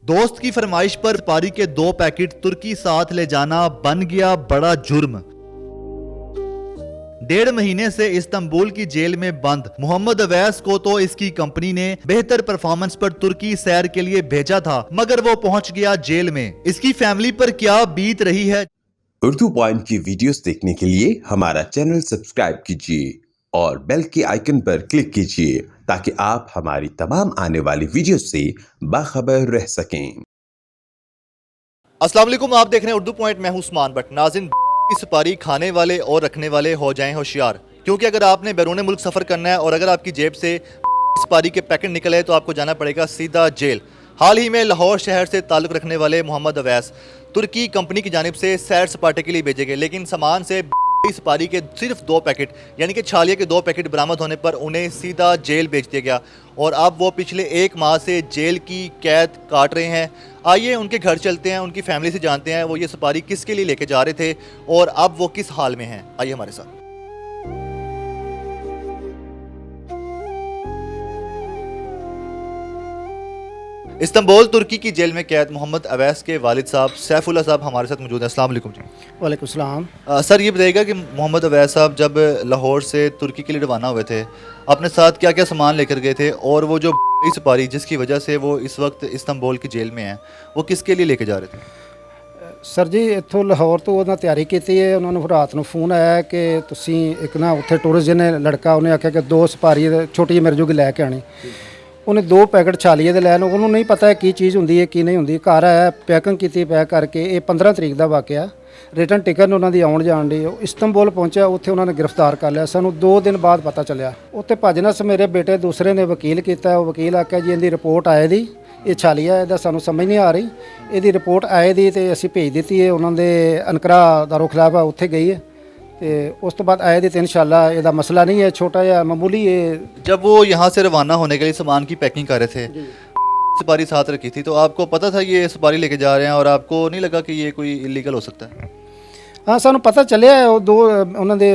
दोस्त की फरमाइश पर सुपारी के 2 पैकेट तुर्की साथ ले जाना बन गया बड़ा जुर्म। 1.5 महीने से इस्तांबुल की जेल में बंद मोहम्मद अवैस को तो इसकी कंपनी ने बेहतर परफॉर्मेंस पर तुर्की सैर के लिए भेजा था, मगर वो पहुंच गया जेल में। इसकी फैमिली पर क्या बीत रही है। उर्दू पॉइंट की वीडियोस देखने के लिए हमारा चैनल सब्सक्राइब कीजिए और बेल के आइकन पर क्लिक कीजिए ताकि आप हमारी तमाम आने वाली वीडियो से बाखबर रह सकें। अस्सलाम वालेकुम, आप देख रहे हैं उर्दू पॉइंट। मैं हूं उस्मान भट्ट। नाज़रीन, की सुपारी खाने वाले और रखने वाले हो जाएं होशियार, क्योंकि अगर आपने बैरून मुल्क सफ़र करना है और अगर आपकी जेब से सुपारी के पैकेट निकले तो आपको जाना पड़ेगा सीधा जेल। हाल ही में लाहौर शहर से ताल्लुक़ रखने वाले मोहम्मद अवैस तुर्की कंपनी की जानिब से सैर सपाटे के लिए भेजे गए, लेकिन सामान से सुपारी के सिर्फ 2 पैकेट यानी कि छालिया के 2 पैकेट बरामद होने पर उन्हें सीधा जेल भेज दिया गया और अब वो पिछले 1 माह से जेल की कैद काट रहे हैं। आइए उनके घर चलते हैं, उनकी फैमिली से जानते हैं वो ये सुपारी किसके लिए लेके जा रहे थे और अब वो किस हाल में हैं। आइए हमारे साथ। इस्तांबुल तुर्की की जेल में कैद मोहम्मद अवैस के वालिद साहब सैफुल्लाह साहब हमारे साथ मौजूद हैं। अस्सलाम वालेकुम जी। वालेकुम सलाम। सर, ये बताइएगा कि मोहम्मद अवैस साहब जब लाहौर से तुर्की के लिए रवाना हुए थे, अपने साथ क्या क्या सामान लेकर गए थे और वो जो सुपारी जिसकी वजह से वो इस वक्त इस्तांबुल की जेल में हैं, वो किसके लिए लेके जा रहे थे। ਸਰ ਜੀ, ਇੱਥੋਂ ਲਾਹੌਰ ਤੋਂ ਉਹਨਾਂ ਤਿਆਰੀ ਕੀਤੀ ਹੈ। ਉਹਨਾਂ ਨੂੰ ਰਾਤ ਨੂੰ ਫੋਨ ਆਇਆ ਕਿ ਤੁਸੀਂ ਇੱਕ ਨਾ ਉੱਥੇ ਟੂਰਿਸਟ ਜਿਹਨੇ ਲੜਕਾ ਉਹਨੇ ਆਖਿਆ ਕਿ 2 ਸੁਪਾਰੀ ਛੋਟੀ ਜਿਹੀ ਮੇਰੇ ਜੋਗੀ ਲੈ ਕੇ ਆਣੀ। ਉਹਨੇ 2 ਪੈਕਟ ਛਾਲੀਏ ਦੇ ਲੈਣ, ਉਹਨੂੰ ਨਹੀਂ ਪਤਾ ਕੀ ਚੀਜ਼ ਹੁੰਦੀ ਹੈ ਕੀ ਨਹੀਂ ਹੁੰਦੀ। ਘਰ ਆਇਆ, ਪੈਕਿੰਗ ਕੀਤੀ, ਪੈਕ ਕਰਕੇ। ਇਹ 15 ਤਰੀਕ ਦਾ ਵਾਕਿਆ। ਰਿਟਰਨ ਟਿਕਟ ਉਹਨਾਂ ਦੀ ਆਉਣ ਜਾਣ ਦੀ। ਉਹ ਇਸਤਾਂਬੁਲ ਪਹੁੰਚਿਆ, ਉੱਥੇ ਉਹਨਾਂ ਨੇ ਗ੍ਰਿਫਤਾਰ ਕਰ ਲਿਆ। ਸਾਨੂੰ 2 ਦਿਨ ਬਾਅਦ ਪਤਾ ਚੱਲਿਆ। ਉੱਥੇ ਭੱਜਨਸ ਮੇਰੇ ਬੇਟੇ ਦੂਸਰੇ ਨੇ ਵਕੀਲ ਕੀਤਾ। ਉਹ ਵਕੀਲ ਆਖਿਆ ਜੀ ਇਹਦੀ ਰਿਪੋਰਟ ਆਏ ਦੀ, ਇਹ ਛਾਲੀਆ, ਇਹਦਾ ਸਾਨੂੰ ਸਮਝ ਨਹੀਂ ਆ ਰਹੀ, ਇਹਦੀ ਰਿਪੋਰਟ ਆਏ ਦੀ ਤੇ ਅਸੀਂ ਭੇਜ ਦਿੱਤੀ ਹੈ। ਉਹਨਾਂ ਦੇ ਅਨਕਰਾ ਦਾਰੁਖਲਾਫ ਆ, ਉੱਥੇ ਗਈ ਹੈ ਤੇ ਉਸ ਤੋਂ ਬਾਅਦ ਆਏ ਦੀ ਤੇ इंशाल्लाह ਇਹਦਾ मसला नहीं है, छोटा या मामूली है। जब वो यहाँ से रवाना होने के लिए सामान की पैकिंग कर रहे थे, सुपारी साथ रखी थी, तो आपको पता था ये सुपारी लेके जा रहे हैं और आपको नहीं लगा कि ये कोई इलीगल हो सकता है। हाँ, ਸਾਨੂੰ पता ਚੱਲਿਆ। ਉਹ 2 ਉਹਨਾਂ ਦੇ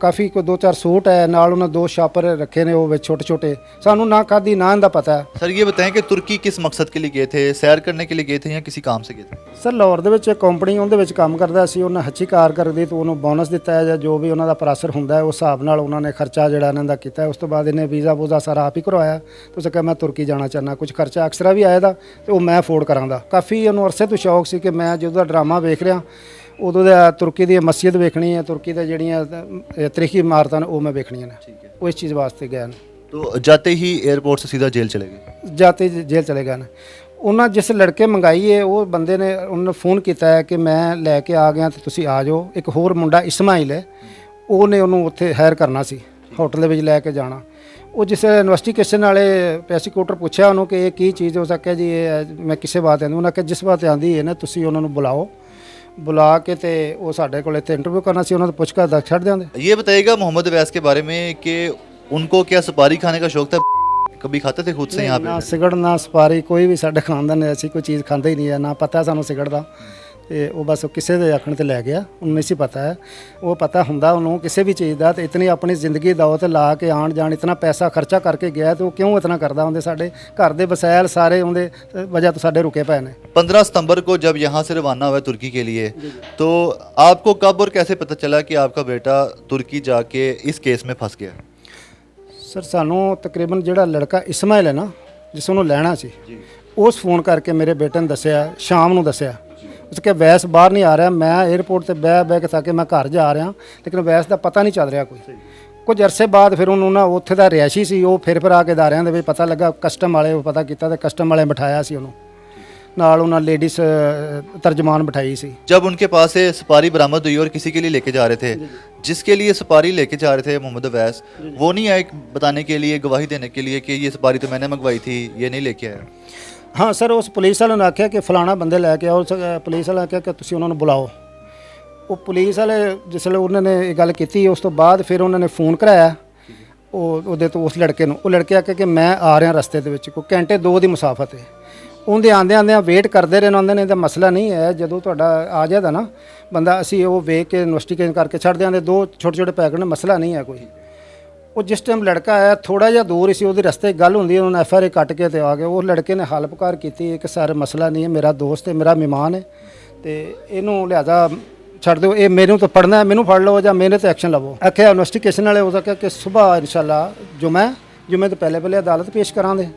ਕਾਫੀ ਕੋਈ 2-4 सूट है, ਨਾਲ ਉਹਨਾਂ 2 शापर रखे ने, वो ਵਿੱਚ छोटे छोटे। ਸਾਨੂੰ ना खादी ना इनका पता है। सर, ये बताएं कि तुर्की किस मकसद के लिए गए थे, सैर करने के लिए गए थे या किसी काम से गए थे। ਸਰ, ਲਾਹੌਰ ਦੇ ਵਿੱਚ ਕੰਪਨੀ ਉਹਦੇ ਵਿੱਚ ਕੰਮ ਕਰਦਾ ਸੀ। ਉਹਨਾਂ ਹੱਚੀ ਕਾਰ ਕਰਦੀ ਤਾਂ ਉਹਨੂੰ ਬੋਨਸ ਦਿੱਤਾ ਹੈ ਜਾਂ ਜੋ ਵੀ ਉਹਨਾਂ ਦਾ ਪ੍ਰਾਸਰ ਹੁੰਦਾ ਹੈ, ਉਸ ਹਿਸਾਬ ਨਾਲ ਉਹਨਾਂ ਨੇ ਖਰਚਾ ਜਿਹੜਾ ਇਹਨਾਂ ਦਾ ਕੀਤਾ। ਉਸ ਤੋਂ ਬਾਅਦ ਇਹਨੇ ਵੀਜ਼ਾ ਵੂਜ਼ਾ ਸਾਰਾ ਆਪ ਹੀ ਕਰਵਾਇਆ। ਤੁਸੀਂ ਕਿਹਾ ਮੈਂ ਤੁਰਕੀ ਜਾਣਾ ਚਾਹੁੰਦਾ, ਕੁਝ ਖਰਚਾ ਐਕਸਟਰਾ ਵੀ ਆਇਆ ਦਾ ਤੇ ਉਹ ਮੈਂ ਅਫੋਰਡ ਕਰਾਂਗਾ। ਕਾਫੀ ਉਹਨੂੰ ਅਰਸੇ ਤੋਂ ਸ਼ੌਕ ਸੀ ਕਿ ਮੈਂ ਜਦੋਂ ਦਾ ਡਰਾਮਾ ਵੇਖ ਰਿਹਾ ਉਦੋਂ ਦਾ ਤੁਰਕੀ ਦੀ ਮਸਜਿਦ ਵੇਖਣੀ ਹੈ, ਤੁਰਕੀ ਦੇ ਜਿਹੜੀਆਂ ਤਰੀਖੀ ਇਮਾਰਤਾਂ ਨੇ ਉਹ ਮੈਂ ਵੇਖਣੀਆਂ ਨੇ। ਉਹ ਇਸ ਚੀਜ਼ ਵਾਸਤੇ ਗਏ ਨੇ। तो जाते ही एयरपोर्ट से सीधा जेल चले गए। ਜਾਤੇ ਜੇਲ੍ਹ ਚਲੇ ਗਏ ਨੇ। ਉਹਨਾਂ ਜਿਸ ਲੜਕੇ ਮੰਗਾਈ ਹੈ ਉਹ ਬੰਦੇ ਨੇ ਉਹਨੇ ਫੋਨ ਕੀਤਾ ਹੈ ਕਿ ਮੈਂ ਲੈ ਕੇ ਆ ਗਿਆ ਤੇ ਤੁਸੀਂ ਆ ਜਾਓ। ਇੱਕ ਹੋਰ ਮੁੰਡਾ ਇਸਮਾਈਲ ਹੈ, ਉਹਨੇ ਉਹਨੂੰ ਉੱਥੇ ਹਾਇਰ ਕਰਨਾ ਸੀ, ਹੋਟਲ ਦੇ ਵਿੱਚ ਲੈ ਕੇ ਜਾਣਾ। ਉਹ ਜਿਸ ਇਨਵੈਸਟੀਗੇਸ਼ਨ ਵਾਲੇ ਪ੍ਰੋਸੀਕਿਊਟਰ ਪੁੱਛਿਆ ਉਹਨੂੰ ਕਿ ਇਹ ਕੀ ਚੀਜ਼ ਹੋ ਸਕਿਆ ਜੀ, ਇਹ ਮੈਂ ਕਿਸੇ ਬਾਤ ਆਂਦੀ। ਉਹਨਾਂ ਕਿਹਾ ਜਿਸ ਬਾਤ ਆਂਦੀ ਹੈ ਨਾ ਤੁਸੀਂ ਉਹਨਾਂ ਨੂੰ ਬੁਲਾਓ, बुला के ते वो साढ़े को इंटरव्यू करना सी, उन्होंने पूछ कर छड़ देंगे। ये बताइएगा मोहम्मद अवैस के बारे में कि उनको क्या सुपारी खाने का शौक था, कभी खाते थे खुद से यहाँ पे। ना सिगड़ ना सुपारी कोई भी साढ़े खानदान ऐसी कोई चीज़ खाते ही नहीं है, ना पता सानू सिगड़ का। ਤੇ ਉਹ ਬਸ ਕਿਸੇ ਦੇ ਆਖਣ ਤੇ ਲੈ ਗਿਆ, ਉਹਨੂੰ ਨਹੀਂ ਸੀ ਪਤਾ ਹੈ। ਉਹ ਪਤਾ ਹੁੰਦਾ ਉਹਨੂੰ ਕਿਸੇ ਵੀ ਚੀਜ਼ ਦਾ, ਤੇ ਇਤਨੀ ਆਪਣੀ ਜ਼ਿੰਦਗੀ ਦਾਅ ਤੇ ਲਾ ਕੇ ਆਣ ਜਾਣ ਇਤਨਾ ਪੈਸਾ ਖਰਚਾ ਕਰਕੇ ਗਿਆ, ਤੇ ਉਹ ਕਿਉਂ ਇਤਨਾ ਕਰਦਾ ਹੁੰਦੇ। ਸਾਡੇ ਘਰ ਦੇ ਵਸਾਇਲ ਸਾਰੇ ਉਹਦੇ ਵਜ੍ਹਾ ਤੋਂ ਸਾਡੇ रुके पे ने। 15 सितंबर को जब यहाँ से रवाना हुआ तुर्की के लिए, तो आपको कब और कैसे पता चला कि आपका बेटा तुर्की जाके इस केस में फंस गया। ਸਰ, ਸਾਨੂੰ ਤਕਰੀਬਨ ਜਿਹੜਾ ਲੜਕਾ ਇਸਮਾਈਲ ਹੈ ਨਾ, ਜਿਸ ਨੂੰ ਲੈਣਾ ਸੀ, ਉਸ ਫੋਨ ਕਰਕੇ ਮੇਰੇ ਬੇਟੇ ਨੂੰ ਦੱਸਿਆ, ਸ਼ਾਮ ਨੂੰ ਦੱਸਿਆ। ਉਸ ਕਿ ਵੈਸ ਬਾਹਰ ਨਹੀਂ ਆ ਰਿਹਾ, ਮੈਂ 에ਅਰਪੋਰਟ ਤੇ ਬਹਿ ਕੇ ਤਾਂ ਕਿ ਮੈਂ ਘਰ ਜਾ ਰਿਹਾ, ਲੇਕਿਨ ਵੈਸ ਦਾ ਪਤਾ ਨਹੀਂ ਚੱਲ ਰਿਹਾ ਕੋਈ। ਕੁਝ ਅਰਸੇ ਬਾਅਦ ਫਿਰ ਉਹਨੂੰ ਨਾ ਉੱਥੇ ਦਾ ਰਿਹਾਇਸ਼ੀ ਸੀ, ਉਹ ਫਿਰ ਆ ਕੇ ਦਾਰਿਆਂ ਦੇ ਵਿੱਚ ਪਤਾ ਲੱਗਾ, ਕਸਟਮ ਵਾਲੇ ਉਹ ਪਤਾ ਕੀਤਾ ਤੇ ਕਸਟਮ ਵਾਲੇ ਬਿਠਾਇਆ ਸੀ ਉਹਨੂੰ, ਨਾਲ ਉਹਨਾਂ लेडीज़ तर्जमान बिठाई सी। जब उनके पास से सुपारी बरामद हुई और किसी के लिए लेके जा रहे थे, जिसके लिए सुपारी लेके जा रहे थे मोहम्मद अवैस, वो नहीं आए बताने के लिए, गवाही देने के लिए कि ये सुपारी तो मैंने मंगवाई थी, ये नहीं लेके आया। हाँ सर, उस पुलिस वाले ने आख्या कि फलाना बंदे लैके आओ। पुलिस वाले आख्या कि तुसीं उन्होंने बुलाओ। वो पुलिस वाले जिसले उन्होंने ये गल की, उस तो बाद फिर उन्होंने फ़ोन कराया ਉਹਦੇ ਤੋਂ ਉਸ ਲੜਕੇ ਨੂੰ। ਉਹ ਲੜਕੇ ਆਖਿਆ ਕਿ ਮੈਂ ਆ ਰਿਹਾ ਰਸਤੇ ਦੇ ਵਿੱਚ, ਕੋਈ ਘੰਟੇ 2 ਦੀ ਮੁਸਾਫਤ ਹੈ। ਉਹਦੇ ਆਉਂਦਿਆਂ ਵੇਟ ਕਰਦੇ ਰਹੇ ਉਹਨਾਂ ਨੇ। ਤਾਂ ਮਸਲਾ ਨਹੀਂ ਹੈ, ਜਦੋਂ ਤੁਹਾਡਾ ਆ ਜਾਦਾ ਨਾ ਬੰਦਾ, ਅਸੀਂ ਉਹ ਵੇਖ ਕੇ ਇਨਵੈਸਟੀਗੇਸ਼ਨ ਕਰਕੇ ਛੱਡ ਦਿਆਂਗੇ। 2 ਛੋਟੇ ਪੈਕਟ ਨੇ, ਮਸਲਾ ਨਹੀਂ ਹੈ ਕੋਈ। ਉਹ ਜਿਸ ਟਾਈਮ ਲੜਕਾ ਆਇਆ ਥੋੜਾ ਜਿਹਾ ਦੂਰ ਹੀ ਸੀ, ਉਹਦੇ ਰਸਤੇ ਗੱਲ ਹੁੰਦੀ ਉਹਨਾਂ ਨੇ FIR ਕੱਟ ਕੇ ਤੇ ਆ ਗਏ। ਉਹ ਲੜਕੇ ਨੇ ਹਲਪਕਾਰ ਕੀਤੀ ਕਿ ਸਰ ਮਸਲਾ ਨਹੀਂ ਹੈ, ਮੇਰਾ ਦੋਸਤ ਹੈ, ਮੇਰਾ ਮਹਿਮਾਨ ਹੈ ਤੇ ਇਹਨੂੰ ਲਿਹਾਜ਼ਾ ਛੱਡ ਦਿਓ, ਇਹ ਮੈਨੂੰ ਤਾਂ ਪੜ੍ਹਨਾ ਹੈ, ਮੈਨੂੰ ਫੜ ਲਓ ਜਾਂ ਮੇਰੇ ਤੇ ਐਕਸ਼ਨ ਲਵੋ। ਆਖਿਆ ਇਨਵੈਸਟੀਗੇਸ਼ਨ ਵਾਲੇ ਉਹਦਾ ਕਿਹਾ ਕਿ ਸਵੇਰ ਇਨਸ਼ਾਅੱਲਾ ਜੁਮੇ ਤੋਂ ਪਹਿਲੇ ਅਦਾਲਤ ਪੇਸ਼ ਕਰਾਂਗੇ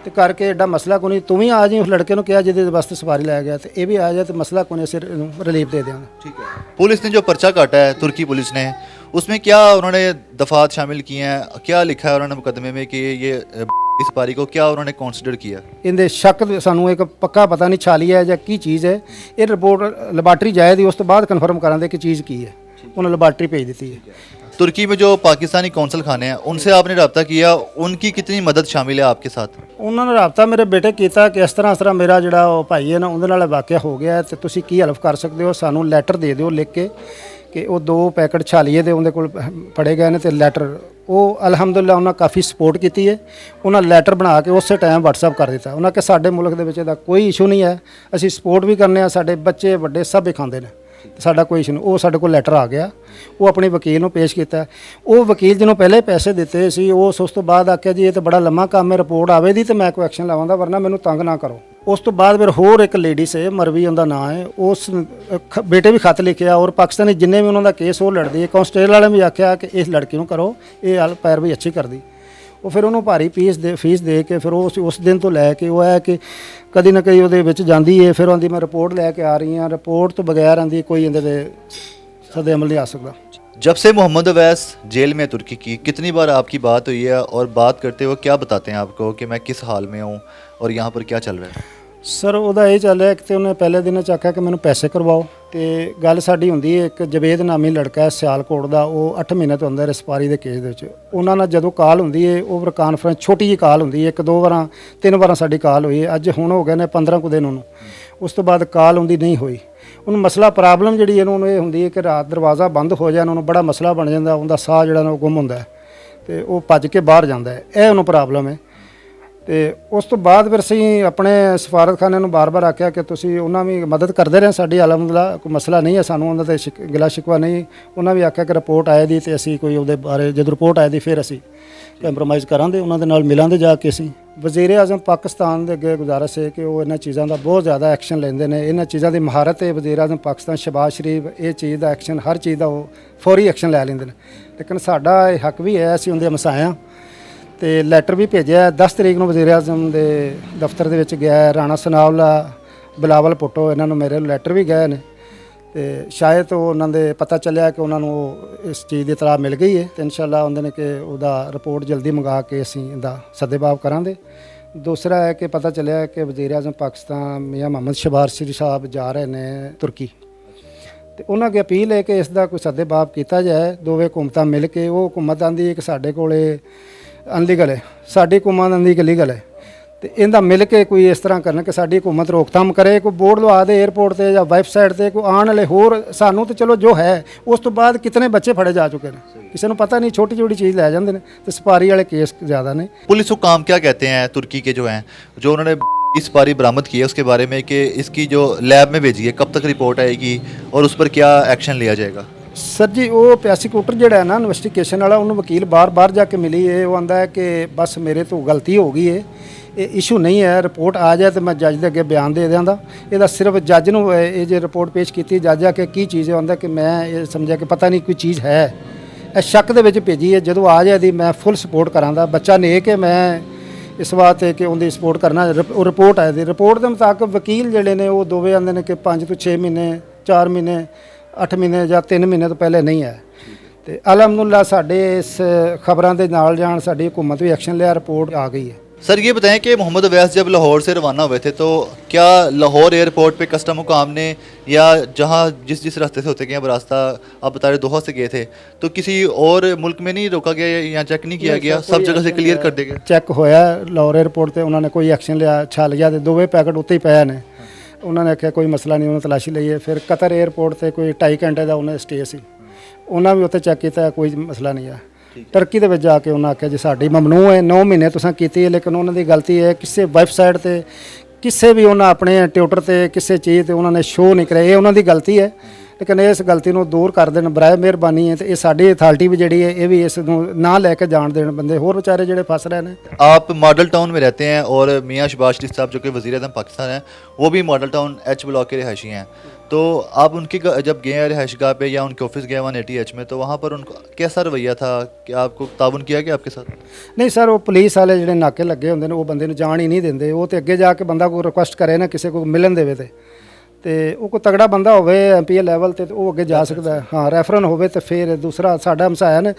ਤੇ ਕਰਕੇ ਐਡਾ ਮਸਲਾ ਕੋਈ ਨਹੀਂ, ਤੂੰ ਵੀ ਆ ਜੀ। ਉਸ ਲੜਕੇ ਨੂੰ ਕਿਹਾ ਜਿਹਦੇ ਵਾਸਤੇ ਸਵਾਰੀ ਲਾਇਆ ਗਿਆ ਤੇ ਇਹ ਵੀ ਆ ਜਾਏ ਤੇ ਮਸਲਾ ਕੋਈ ਨਹੀਂ, ਅਸੀਂ ਇਹਨੂੰ ਰਿਲੀਫ ਦੇ देंगे। ठीक है। पुलिस ने जो पर्चा काटा है तुर्की पुलिस ने, उसमें क्या उन्होंने दफात शामिल किए हैं, क्या लिखा है उन्होंने मुकदमे में कि ये इस पारी को क्या उन्होंने कंसिडर किया? ਇਹਦੇ ਸ਼ੱਕ ਸਾਨੂੰ ਇੱਕ ਪੱਕਾ ਪਤਾ ਨਹੀਂ ਛਾਲੀ ਹੈ ਜਾਂ ਕੀ ਚੀਜ਼ ਹੈ। ਇਹ ਰਿਪੋਰਟ ਲੈਬਾਰਟਰੀ ਜਾਏਗੀ, ਉਸ ਤੋਂ ਬਾਅਦ ਕਨਫਰਮ ਕਰਾਂਗੇ ਕਿ ਚੀਜ਼ ਕੀ ਹੈ। ਉਹਨਾਂ ਲੈਬਾਰਟਰੀ ਭੇਜ ਦਿੱਤੀ ਹੈ। तुर्की में जो पाकिस्तानी कौंसल खाने हैं उनसे आपने रब्ता किया, उनकी कितनी मदद शामिल है आपके साथ? ਉਹਨਾਂ ਨੇ ਰਾਬਤਾ ਮੇਰੇ ਬੇਟੇ ਕੀਤਾ ਕਿ ਇਸ ਤਰ੍ਹਾਂ ਮੇਰਾ ਜਿਹੜਾ ਉਹ ਭਾਈ ਹੈ ਨਾ ਉਹਦੇ ਨਾਲ ਵਾਕਿਆ ਹੋ ਗਿਆ ਤੇ ਤੁਸੀਂ ਕੀ ਹੈਲਪ ਕਰ ਸਕਦੇ ਹੋ, ਸਾਨੂੰ ਲੈਟਰ ਦੇ ਦਿਓ ਲਿਖ ਕੇ ਕਿ ਉਹ 2 ਪੈਕਟ ਛਾਲੀਏ ਦੇ ਉਹਦੇ ਕੋਲ ਫੜੇ ਗਏ ਨੇ ਤੇ ਲੈਟਰ ਉਹ ਅਲਹਮਦੁਲਿਲਾ ਉਹਨਾਂ ਕਾਫੀ ਸਪੋਰਟ ਕੀਤੀ ਹੈ। ਉਹਨਾਂ ਲੈਟਰ ਬਣਾ ਕੇ ਉਸੇ ਟਾਈਮ WhatsApp ਕਰ ਦਿੱਤਾ। ਉਹਨਾਂ ਕਿ ਸਾਡੇ ਮੁਲਕ ਦੇ ਵਿੱਚ ਇਹਦਾ ਕੋਈ ਇਸ਼ੂ ਨਹੀਂ ਹੈ, ਅਸੀਂ ਸਪੋਰਟ ਵੀ ਕਰਨੇ ਆ, ਸਾਡੇ ਬੱਚੇ ਵੱਡੇ ਸਭ ਹੀ ਖਾਂਦੇ ਨੇ, ਸਾਡਾ ਕੋਈ ਇਸ਼ੂ ਨਹੀਂ। ਉਹ ਸਾਡੇ ਕੋਲ ਲੈਟਰ ਆ ਗਿਆ, ਉਹ ਆਪਣੇ ਵਕੀਲ ਨੂੰ ਪੇਸ਼ ਕੀਤਾ। ਉਹ ਵਕੀਲ ਜਿਹਨੂੰ ਪਹਿਲੇ ਪੈਸੇ ਦਿੱਤੇ ਸੀ ਉਸ ਤੋਂ ਬਾਅਦ ਆਖਿਆ ਜੀ ਇਹ ਤਾਂ ਬੜਾ ਲੰਮਾ ਕੰਮ ਹੈ, ਰਿਪੋਰਟ ਆਵੇਗੀ ਤੇ ਮੈਂ ਕੋਈ ਐਕਸ਼ਨ ਲਵਾਂਗਾ, ਵਰਨਾ ਮੈਨੂੰ ਤੰਗ ਨਾ ਕਰੋ। ਉਸ ਤੋਂ ਬਾਅਦ ਫਿਰ ਹੋਰ ਇੱਕ ਲੇਡੀ ਸੇ ਮਰਵੀ ਉਹਦਾ ਨਾਂ ਹੈ, ਉਸ ਬੇਟੇ ਵੀ ਖਤ ਲਿਖਿਆ ਔਰ ਪਾਕਿਸਤਾਨੀ ਜਿੰਨੇ ਵੀ ਉਹਨਾਂ ਦਾ ਕੇਸ ਉਹ ਲੜਦੀ ਹੈ। ਕਾਂਸਟੇਬਲ ਵਾਲਿਆਂ ਵੀ ਆਖਿਆ ਕਿ ਇਸ ਲੜਕੀ ਨੂੰ ਕਰੋ, ਇਹ ਪੈਰ ਵੀ ਅੱਛੀ ਕਰਦੀ। ਉਹ ਫਿਰ ਉਹਨੂੰ ਭਾਰੀ ਫੀਸ ਦੇ ਕੇ ਫਿਰ ਉਸ ਦਿਨ ਤੋਂ ਲੈ ਕੇ ਉਹ ਹੈ ਕਿ ਕਦੀ ਨਾ ਕਦੀ ਉਹਦੇ ਵਿੱਚ ਜਾਂਦੀ ਹੈ। ਫਿਰ ਉਹਦੀ ਮੈਂ ਰਿਪੋਰਟ ਲੈ ਕੇ ਆ ਰਹੀ ਹਾਂ, ਰਿਪੋਰਟ ਤੋਂ ਬਗੈਰ ਆਂਦੀ ਕੋਈ ਇਹਦੇ ਤੇ सदे अमल नहीं आ सकता। जब से मोहम्मद अवैस जेल में तुर्की की, कितनी बार आपकी बात हुई है और बात करते हुए क्या बताते हैं आपको कि मैं किस हाल में हूँ और यहाँ पर क्या चल रहा है? ਸਰ ਉਹਦਾ ਇਹ ਚੱਲ ਰਿਹਾ ਕਿ ਤੇ ਉਹਨੇ ਪਹਿਲੇ ਦਿਨ ਚ ਆਖਿਆ ਕਿ ਮੈਨੂੰ ਪੈਸੇ ਕਰਵਾਓ ਤੇ ਗੱਲ ਸਾਡੀ ਹੁੰਦੀ ਹੈ ਇੱਕ ਜਵੇਦ ਨਾਮੀ ਲੜਕਾ ਹੈ ਸਿਆਲਕੋਟ ਦਾ, ਉਹ 8 ਮਹੀਨੇ ਤੋਂ ਅੰਦਰ ਸਪਾਰੀ ਦੇ ਕੇਸ ਦੇ ਵਿੱਚ। ਉਹਨਾਂ ਨਾਲ ਜਦੋਂ ਕਾਲ ਹੁੰਦੀ ਹੈ ਓਵਰ ਕਾਨਫਰੰਸ ਛੋਟੀ ਜਿਹੀ ਕਾਲ ਹੁੰਦੀ ਹੈ, 1-2 ਵਾਰਾਂ 3 ਵਾਰਾਂ ਸਾਡੀ ਕਾਲ ਹੋਈ ਹੈ। ਅੱਜ ਹੁਣ ਹੋ ਗਏ ਨੇ 15 ਕੁ ਦਿਨ ਉਹਨੂੰ, ਉਸ ਤੋਂ ਬਾਅਦ ਕਾਲ ਹੁੰਦੀ ਨਹੀਂ ਹੋਈ। ਉਹਨੂੰ ਮਸਲਾ ਪ੍ਰੋਬਲਮ ਜਿਹੜੀ ਇਹਨੂੰ ਇਹ ਹੁੰਦੀ ਹੈ ਕਿ ਰਾਤ ਦਰਵਾਜ਼ਾ ਬੰਦ ਹੋ ਜਾਏ, ਉਹਨੂੰ ਬੜਾ ਮਸਲਾ ਬਣ ਜਾਂਦਾ, ਉਹਦਾ ਸਾਹ ਜਿਹੜਾ ਨਾ ਉਹ ਗੁੰਮ ਹੁੰਦਾ ਤੇ ਉਹ ਭੱਜ ਕੇ ਬਾਹਰ ਜਾਂਦਾ ਹੈ, ਇਹ ਉਹਨੂੰ ਪ੍ਰੋਬਲਮ ਹੈ। ਤੇ ਉਸ ਤੋਂ ਬਾਅਦ ਫਿਰ ਅਸੀਂ ਆਪਣੇ ਸਫਾਰਤਖਾਨੇ ਨੂੰ ਬਾਰ-ਬਾਰ ਆਖਿਆ ਕਿ ਤੁਸੀਂ ਉਹਨਾਂ ਵੀ ਮਦਦ ਕਰਦੇ ਰਹੇ ਸਾਡੀ, ਅਲਹਮਦੁਲਿਲਾ ਕੋਈ ਮਸਲਾ ਨਹੀਂ ਹੈ, ਸਾਨੂੰ ਉਹਨਾਂ ਤੇ ਗਿਲਾ ਸ਼ਿਕਵਾ ਨਹੀਂ। ਉਹਨਾਂ ਵੀ ਆਖਿਆ ਕਿ ਰਿਪੋਰਟ ਆਏ ਦੀ ਤੇ ਅਸੀਂ ਕੋਈ ਉਹਦੇ ਬਾਰੇ ਜਦੋਂ ਰਿਪੋਰਟ ਆਏ ਦੀ ਫਿਰ ਅਸੀਂ ਕੰਪਰੋਮਾਈਜ਼ ਕਰਾਂਗੇ, ਉਹਨਾਂ ਦੇ ਨਾਲ ਮਿਲਾਂਗੇ ਜਾ ਕੇ। ਅਸੀਂ ਵਜ਼ੀਰ ਆਜ਼ਮ ਪਾਕਿਸਤਾਨ ਦੇ ਅੱਗੇ ਗੁਜ਼ਾਰਿਸ਼ ਹੈ ਕਿ ਉਹ ਇਹਨਾਂ ਚੀਜ਼ਾਂ ਦਾ ਬਹੁਤ ਜ਼ਿਆਦਾ ਐਕਸ਼ਨ ਲੈਂਦੇ ਨੇ, ਇਹਨਾਂ ਚੀਜ਼ਾਂ ਦੀ ਮਹਾਰਤ ਹੈ। ਵਜ਼ੀਰ ਆਜ਼ਮ ਪਾਕਿਸਤਾਨ ਸ਼ਹਿਬਾਜ਼ ਸ਼ਰੀਫ ਇਹ ਚੀਜ਼ ਦਾ ਐਕਸ਼ਨ, ਹਰ ਚੀਜ਼ ਦਾ ਉਹ ਫੌਰੀ ਐਕਸ਼ਨ ਲੈ ਲੈਂਦੇ ਨੇ। ਲੇਕਿਨ ਸਾਡਾ ਇਹ ਹੱਕ ਵੀ ਹੈ, ਅਸੀਂ ਉਹਦੇ ਹਮਸਾਏ ਹਾਂ ਤੇ ਲੈਟਰ ਵੀ ਭੇਜਿਆ। 10 ਤਰੀਕ ਨੂੰ ਵਜ਼ੀਰ ਆਜ਼ਮ ਦੇ ਦਫ਼ਤਰ ਦੇ ਵਿੱਚ ਗਿਆ, ਰਾਣਾ ਸਨਾਉਲਾ, ਬਿਲਾਵਲ ਭੁੱਟੋ, ਇਹਨਾਂ ਨੂੰ ਮੇਰੇ ਲੈਟਰ ਵੀ ਗਏ ਨੇ ਤੇ ਸ਼ਾਇਦ ਉਹਨਾਂ ਦੇ ਪਤਾ ਚੱਲਿਆ ਕਿ ਉਹਨਾਂ ਨੂੰ ਇਸ ਚੀਜ਼ ਦੀ ਇਤਲਾਹ ਮਿਲ ਗਈ ਹੈ ਤੇ ਇਨਸ਼ਾਅੱਲਾ ਉਹਨਾਂ ਨੇ ਕਿ ਉਹਦਾ ਰਿਪੋਰਟ ਜਲਦੀ ਮੰਗਾ ਕੇ ਅਸੀਂ ਇਹਦਾ ਸੱਦੇਬਾਬ ਕਰਾਂਗੇ। ਦੂਸਰਾ ਹੈ ਕਿ ਪਤਾ ਚੱਲਿਆ ਕਿ ਵਜ਼ੀਰ ਆਜ਼ਮ ਪਾਕਿਸਤਾਨ ਮੀਆਂ ਮੁਹੰਮਦ ਸ਼ਹਿਬਾਜ਼ ਸ਼ਰੀਫ ਸਾਹਿਬ ਜਾ ਰਹੇ ਨੇ ਤੁਰਕੀ ਤੇ ਉਹਨਾਂ ਅੱਗੇ ਅਪੀਲ ਹੈ ਕਿ ਇਸ ਦਾ ਕੋਈ ਸੱਦੇਬਾਬ ਕੀਤਾ ਜਾਏ, ਦੋਵੇਂ ਹੁਕੂਮਤਾਂ ਮਿਲ ਕੇ। ਉਹ ਹੁਕੂਮਤ ਆਂਦੀ ਹੈ ਕਿ ਸਾਡੇ ਕੋਲੇ ਅਨਲੀਗਲ ਹੈ, ਸਾਡੀ ਹੁਕੂਮਤ ਆਂਦੀ ਕਿ ਲੀਗਲ ਹੈ ਤੇ ਇਹਦਾ ਮਿਲ ਕੇ ਕੋਈ ਇਸ ਤਰ੍ਹਾਂ ਕਰਨਾ ਕਿ ਸਾਡੀ ਹੁਕੂਮਤ ਰੋਕਥਾਮ ਕਰੇ, ਕੋਈ ਬੋਰਡ ਲਵਾ ਦੇ 에ਅਰਪੋਰਟ ਤੇ ਜਾਂ ਵੈਬਸਾਈਟ ਤੇ, ਕੋਈ ਆਉਣ ਵਾਲੇ ਹੋਰ ਸਾਨੂੰ ਤਾਂ ਚਲੋ ਜੋ ਹੈ। ਉਸ ਤੋਂ ਬਾਅਦ ਕਿਤਨੇ ਬੱਚੇ ਫੜੇ ਜਾ ਚੁੱਕੇ ਨੇ, ਕਿਸੇ ਨੂੰ ਪਤਾ ਨਹੀਂ, ਛੋਟੀ ਛੋਟੀ ਚੀਜ਼ ਲੈ ਜਾਂਦੇ ਨੇ ਤੇ ਸਪਾਰੀ ਵਾਲੇ ਕੇਸ ਜ਼ਿਆਦਾ ਨੇ। पुलिस हुकाम क्या कहते हैं तुर्की के जो हैं, जो उन्होंने इस पारी बरामद की है उसके बारे में कि इसकी जो लैब में भेजी है कब तक रिपोर्ट आएगी और उस पर क्या एक्शन लिया जाएगा? ਸਰ ਜੀ ਉਹ ਪ੍ਰੋਸੀਕਿਊਟਰ ਜਿਹੜਾ ਹੈ ਨਾ ਇਨਵੈਸਟੀਗੇਸ਼ਨ ਵਾਲਾ, ਉਹਨੂੰ ਵਕੀਲ ਬਾਰ-ਬਾਰ ਜਾ ਕੇ ਮਿਲੀ ਹੈ। ਉਹ ਆਂਦਾ ਹੈ ਕਿ ਬਸ ਮੇਰੇ ਤੋਂ ਗਲਤੀ ਹੋ ਗਈ ਹੈ, ਇਹ ਇਸ਼ੂ ਨਹੀਂ ਹੈ, ਰਿਪੋਰਟ ਆ ਜਾਏ ਤਾਂ ਮੈਂ ਜੱਜ ਦੇ ਅੱਗੇ ਬਿਆਨ ਦੇ ਦਿਆਂਗਾ। ਇਹਦਾ ਸਿਰਫ ਜੱਜ ਨੂੰ ਇਹ ਜੇ ਰਿਪੋਰਟ ਪੇਸ਼ ਕੀਤੀ, ਜੱਜ ਆ ਕੇ ਕੀ ਚੀਜ਼ ਹੈ, ਆਂਦਾ ਕਿ ਮੈਂ ਇਹ ਸਮਝਿਆ ਕਿ ਪਤਾ ਨਹੀਂ ਕੋਈ ਚੀਜ਼ ਹੈ, ਇਹ ਸ਼ੱਕ ਦੇ ਵਿੱਚ ਭੇਜੀ ਹੈ। ਜਦੋਂ ਆ ਜਾਏ ਦੀ ਮੈਂ ਫੁੱਲ ਸਪੋਰਟ ਕਰਾਂਗਾ। ਬੱਚਾ ਨੇ ਕਿ ਮੈਂ ਇਸ ਵਾਸਤੇ ਕਿ ਉਹਦੀ ਸਪੋਰਟ ਕਰਨਾ। ਉਹ ਰਿਪੋਰਟ ਆਏ ਦੀ, ਰਿਪੋਰਟ ਦੇ ਮੁਤਾਬਕ ਵਕੀਲ ਜਿਹੜੇ ਨੇ ਉਹ ਦੋਵੇਂ ਆਂਦੇ ਨੇ ਕਿ 5 ਤੋਂ 6 ਮਹੀਨੇ, 4 ਮਹੀਨੇ, 8 ਮਹੀਨੇ ਜਾਂ 3 ਮਹੀਨੇ ਤੋਂ ਪਹਿਲੇ ਨਹੀਂ ਹੈ। ਤੇ ਅਲਹਮਦੁਲਿਲਾ ਸਾਡੇ ਇਸ ਖਬਰਾਂ ਦੇ ਨਾਲ ਜਾਣ ਸਾਡੀ हुकूमत भी एक्शन लिया, रिपोर्ट आ गई है। सर ये बताएं कि मोहम्मद अवैस जब लाहौर से रवाना हुए थे तो क्या लाहौर एयरपोर्ट पे कस्टम हुकाम ने या जहाँ जिस रास्ते से होते गए अब रास्ता आप बता रहे दोहा से गए थे, तो किसी और मुल्क में नहीं रोका गया या चेक नहीं किया गया, सब जगह से क्लियर कर दिया गया? चेक होया लाहौर एयरपोर्ट ਤੇ ਉਹਨਾਂ ਨੇ ਕੋਈ ਐਕਸ਼ਨ ਲਿਆ, ਛਾ ਲਿਆ ਤੇ ਦੋਵੇਂ ਪੈਕਟ ਉੱਤੇ ਹੀ ਪਏ ਨੇ। ਉਹਨਾਂ ਨੇ ਆਖਿਆ ਕੋਈ ਮਸਲਾ ਨਹੀਂ, ਉਹਨਾਂ ਤਲਾਸ਼ੀ ਲਈ ਹੈ। ਫਿਰ ਕਤਰ 에ਅਰਪੋਰਟ ਤੇ ਕੋਈ 2.5 ਘੰਟੇ ਦਾ ਉਹਨਾਂ ਸਟੇ ਸੀ, ਉਹਨਾਂ ਵੀ ਉੱਥੇ ਚੈੱਕ ਕੀਤਾ, ਕੋਈ ਮਸਲਾ ਨਹੀਂ ਆ। ਟਰਕੀ ਦੇ ਵਿੱਚ ਜਾ ਕੇ ਉਹਨਾਂ ਆਖਿਆ ਜੀ ਸਾਡੀ ਮਮਨੂ ਹੈ, 9 ਮਹੀਨੇ ਤੁਸੀਂ ਕੀਤੀ ਹੈ, ਲੇਕਿਨ ਉਹਨਾਂ ਦੀ ਗਲਤੀ ਹੈ ਕਿਸੇ ਵੈਬਸਾਈਟ ਤੇ ਕਿਸੇ ਵੀ ਉਹਨਾਂ ਆਪਣੇ ਟਵਿੱਟਰ ਤੇ ਕਿਸੇ ਚੀਜ਼ ਤੇ ਉਹਨਾਂ ਨੇ ਸ਼ੋਅ ਨਹੀਂ ਕਰਿਆ, ਇਹ ਉਹਨਾਂ ਦੀ ਗਲਤੀ ਹੈ। ਲੇਕਿਨ ਇਸ ਗਲਤੀ ਨੂੰ ਦੂਰ ਕਰ ਦੇਣ ਬਰਾਏ ਮਿਹਰਬਾਨੀ ਹੈ ਤੇ ਇਹ ਸਾਡੀ ਅਥਾਰਟੀ ਵੀ ਜਿਹੜੀ ਹੈ ਇਹ ਵੀ ਇਸ ਨੂੰ ਨਾ ਲੈ ਕੇ ਜਾਣ ਦੇਣ ਬੰਦੇ ਹੋਰ ਵਿਚਾਰੇ ਜਿਹੜੇ ਫਸ ਰਹੇ ਨੇ। आप मॉडल टाउन में रहते हैं और मियाँ शहबाज शरीफ साहब जो कि वज़ीर आज़म पाकिस्तान हैं वो भी मॉडल टाउन एच ब्लॉक के रिहायशी हैं, तो आप उनकी जब गए हैं रिहाइश गाह पे या उनके ऑफिस गए 180H में, तो वहाँ पर उनको कैसा रवैया था कि आपको ताउन किया गया आपके साथ? ਨਹੀਂ ਸਰ ਉਹ ਪੁਲਿਸ ਵਾਲੇ ਜਿਹੜੇ ਨਾਕੇ ਲੱਗੇ ਹੁੰਦੇ ਨੇ ਉਹ ਬੰਦੇ ਨੂੰ ਜਾਣ ਹੀ ਨਹੀਂ ਦਿੰਦੇ। ਉਹ ਤੇ ਅੱਗੇ ਜਾ ਕੇ ਬੰਦਾ ਕੋਈ ਰਿਕੁਐਸਟ ਕਰੇ ਨਾ ਕਿਸੇ ਕੋ ਮਿਲਣ ਦੇਵੇ ਤੇ ਉਹ ਕੋਈ ਤਗੜਾ ਬੰਦਾ ਹੋਵੇ ਐਮਪੀਏ ਲੈਵਲ ਤੇ ਉਹ ਅੱਗੇ ਜਾ ਸਕਦਾ ਹੈ। ਹਾਂ ਰੈਫਰਨ ਹੋਵੇ ਤੇ ਫਿਰ ਦੂਸਰਾ ਸਾਡਾ ਹਮਸਾਇਆ ਨੇ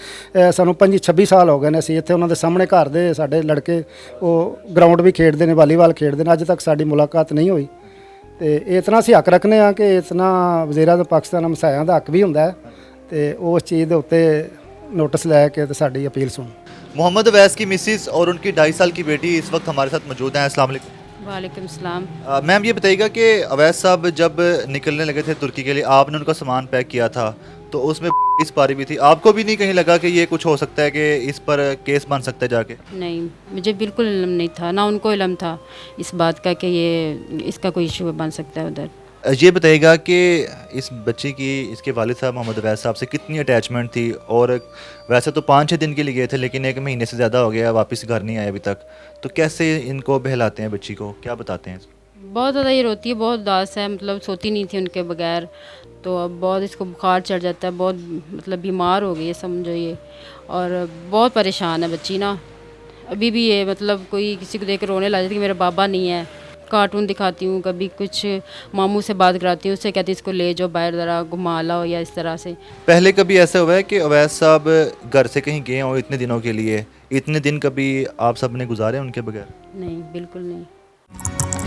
ਸਾਨੂੰ 25-26 ਸਾਲ ਹੋ ਗਏ ਨੇ ਅਸੀਂ ਇੱਥੇ ਉਹਨਾਂ ਦੇ ਸਾਹਮਣੇ ਘਰ ਦੇ ਸਾਡੇ ਲੜਕੇ ਉਹ ਗਰਾਊਂਡ ਵੀ ਖੇਡਦੇ ਨੇ, ਵਾਲੀਬਾਲ ਖੇਡਦੇ ਨੇ, ਅੱਜ ਤੱਕ ਸਾਡੀ ਮੁਲਾਕਾਤ ਨਹੀਂ ਹੋਈ। ਤੇ ਇਤਨਾ ਅਸੀਂ ਹੱਕ ਰੱਖਨੇ ਆ ਕਿ ਇਤਨਾ ਵਜ਼ੀਰ ਆਜ਼ਮ ਪਾਕਿਸਤਾਨ ਹਮਸਾਇਆਂ ਦਾ ਹੱਕ ਵੀ ਹੁੰਦਾ ਹੈ ਤੇ ਉਸ ਚੀਜ਼ ਦੇ ਉੱਤੇ ਨੋਟਿਸ ਲੈ ਕੇ ਤੇ ਸਾਡੀ ਅਪੀਲ ਸੁਣ। मोहम्मद अवैस की मिसिस और उनकी 2.5 साल की बेटी इस वक्त हमारे साथ मौजूद हैं। अस्सलाम वालेकुम। वालेकुम सलाम। मैम ये बताइएगा कि अवैस साहब जब निकलने लगे थे तुर्की के लिए, आपने उनका सामान पैक किया था तो उसमें इस पारी भी थी, आपको भी नहीं कहीं लगा कि ये कुछ हो सकता है कि इस पर केस बन सकता है जाके? नहीं, मुझे बिल्कुल इल्म नहीं था, ना उनको इल्म था इस बात का कि ये इसका कोई इशू बन सकता है उधर। ये बताइएगा कि इस बच्चे की इसके वालिद साहब मोहम्मद अवैस साहब से कितनी अटैचमेंट थी, और वैसे तो 5-6 दिन के लिए गए थे लेकिन 1 महीने से ज़्यादा हो गया, वापस घर नहीं आए अभी तक, तो कैसे इनको बहलाते हैं बच्ची को, क्या बताते हैं? बहुत ज़्यादा ये रोती है, बहुत उदास है, मतलब सोती नहीं थी उनके बगैर, तो अब बहुत इसको बुखार चढ़ जाता है, बहुत मतलब बीमार हो गई है समझो ये, और बहुत परेशान है बच्ची ना। अभी भी ये मतलब कोई किसी को देख कर रोने लग जाती है कि मेरा बाबा नहीं है। कार्टून दिखाती हूँ, कभी कुछ मामू से बात कराती हूँ, उससे कहती इसको ले जाओ बाहर ज़रा घुमा लाओ या इस तरह से। पहले कभी ऐसा हुआ है कि अवैस साहब घर से कहीं गए हों इतने दिनों के लिए, इतने दिन कभी आप सब ने गुजारे उनके बगैर? नहीं, बिल्कुल नहीं।